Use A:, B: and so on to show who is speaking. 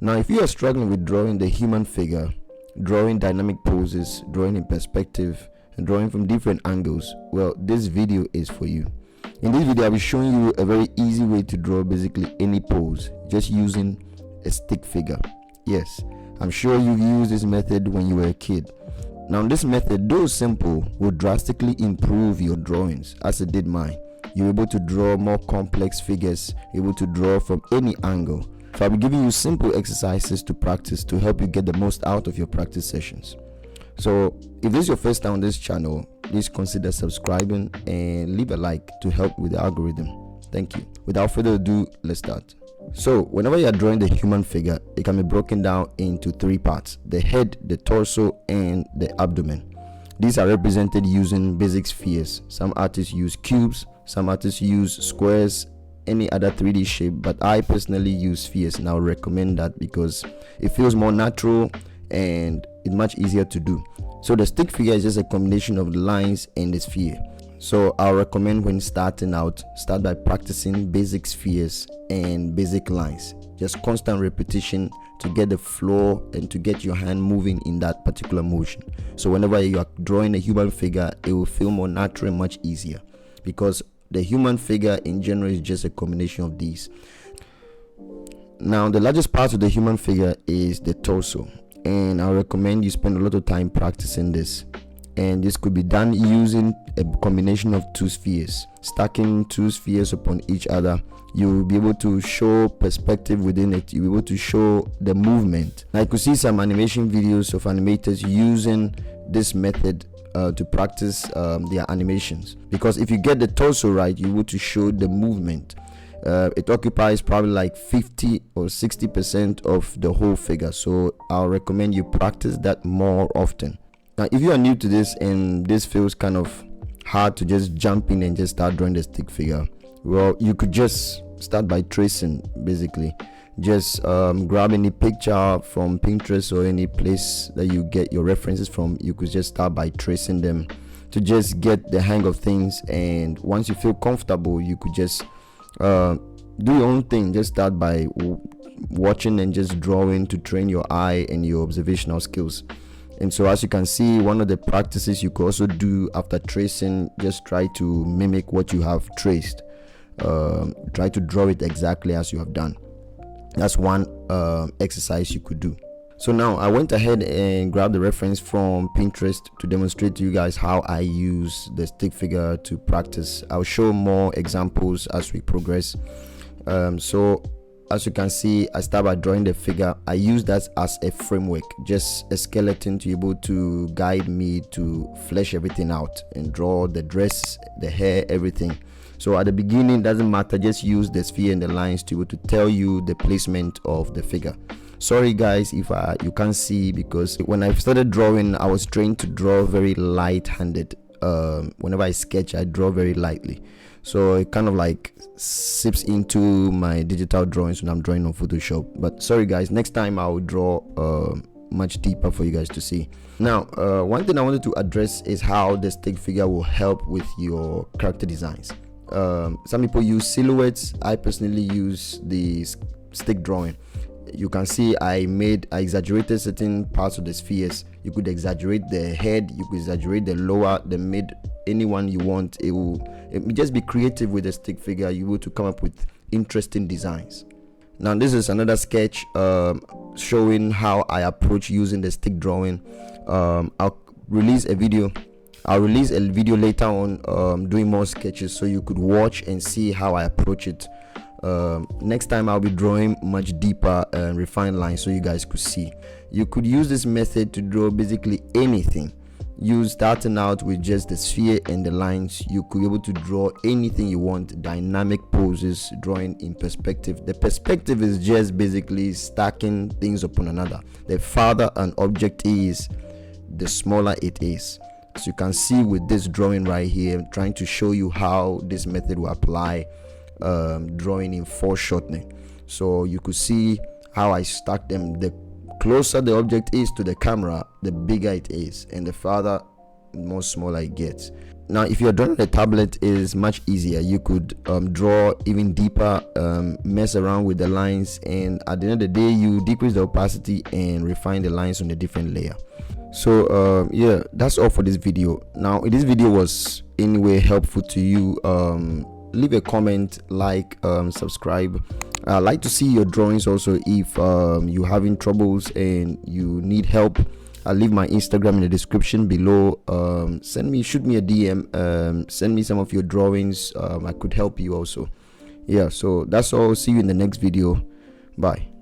A: Now, if you are struggling with drawing the human figure, drawing dynamic poses, drawing in perspective, and drawing from different angles, well, this video is for you. In this video, I'll be showing you a very easy way to draw basically any pose just using a stick figure. Yes, I'm sure you've used this method when you were a kid. Now, this method, though simple, will drastically improve your drawings as it did mine. You're able to draw more complex figures, able to draw from any angle. So I'll be giving you simple exercises to practice to help you get the most out of your practice sessions. So if this is your first time on this channel, please consider subscribing and leave a like to help with the algorithm. Thank you. Without further ado, let's start. So whenever you are drawing the human figure, it can be broken down into three parts: the head, the torso, and the abdomen. These are represented using basic spheres. Some artists use cubes, some artists use squares, any other 3D shape, but I personally use spheres, and I would recommend that because it feels more natural and it's much easier to do. So the stick figure is just a combination of the lines and the sphere. So I'll recommend when starting out, start by practicing basic spheres and basic lines. Just constant repetition to get the flow and to get your hand moving in that particular motion. So whenever you are drawing a human figure, it will feel more natural and much easier, because the human figure in general is just a combination of these. Now, the largest part of the human figure is the torso, and I recommend you spend a lot of time practicing this. And this could be done using a combination of two spheres. Stacking two spheres upon each other, you will be able to show perspective within it. You'll be able to show the movement. Now, you could see some animation videos of animators using this method to practice their animations, because if you get the torso right, you want to show the movement. It occupies probably like 50 or 60% of the whole figure, so I'll recommend you practice that more often. Now, if you are new to this and this feels kind of hard to just jump in and just start drawing the stick figure, well, you could just start by tracing. Basically just grab any picture from Pinterest or any place that you get your references from. You could just start by tracing them to just get the hang of things, and once you feel comfortable, you could just do your own thing. Just start by watching and just drawing to train your eye and your observational skills. And so, as you can see, one of the practices you could also do after tracing, just try to mimic what you have traced. Try to draw it exactly as you have done. That's one exercise you could do. So now I went ahead and grabbed the reference from Pinterest to demonstrate to you guys how I use the stick figure to practice. I'll show more examples as we progress. So as you can see, I start by drawing the figure. I use that as a framework, just a skeleton to be able to guide me to flesh everything out and draw the dress, the hair, everything. So at the beginning, it doesn't matter, just use the sphere and the lines to be able to tell you the placement of the figure. Sorry guys if you can't see, because when I started drawing, I was trained to draw very light-handed. Whenever I sketch, I draw very lightly, so it kind of like seeps into my digital drawings when I'm drawing on Photoshop. But sorry guys, next time I will draw much deeper for you guys to see. Now, one thing I wanted to address is how the stick figure will help with your character designs. Some people use silhouettes. I personally use the stick drawing. You can see I exaggerated certain parts of the spheres. You could exaggerate the head, you could exaggerate the lower, the mid, anyone you want. It will just be creative with the stick figure. You will to come up with interesting designs. Now, this is another sketch showing how I approach using the stick drawing. I'll release a video later on doing more sketches, so you could watch and see how I approach it. Next time I'll be drawing much deeper and refined lines, so you guys could see. You could use this method to draw basically anything. Starting out with just the sphere and the lines, you could be able to draw anything you want. Dynamic poses, drawing in perspective. The perspective is just basically stacking things upon another. The farther an object is, the smaller it is. As you can see with this drawing right here, I'm trying to show you how this method will apply drawing in foreshortening. So you could see how I stack them. The closer the object is to the camera, the bigger it is, and the farther, more smaller it gets. Now if you're drawing on a tablet, it is much easier. You could draw even deeper, mess around with the lines, and at the end of the day you decrease the opacity and refine the lines on a different layer. So yeah, that's all for this video. Now if this video was in any way helpful to you, leave a comment, like, subscribe. I'd like to see your drawings also. If you're having troubles and you need help, I'll leave my Instagram in the description below. Shoot me a DM, send me some of your drawings. I could help you also. Yeah, so that's all. See you in the next video. Bye.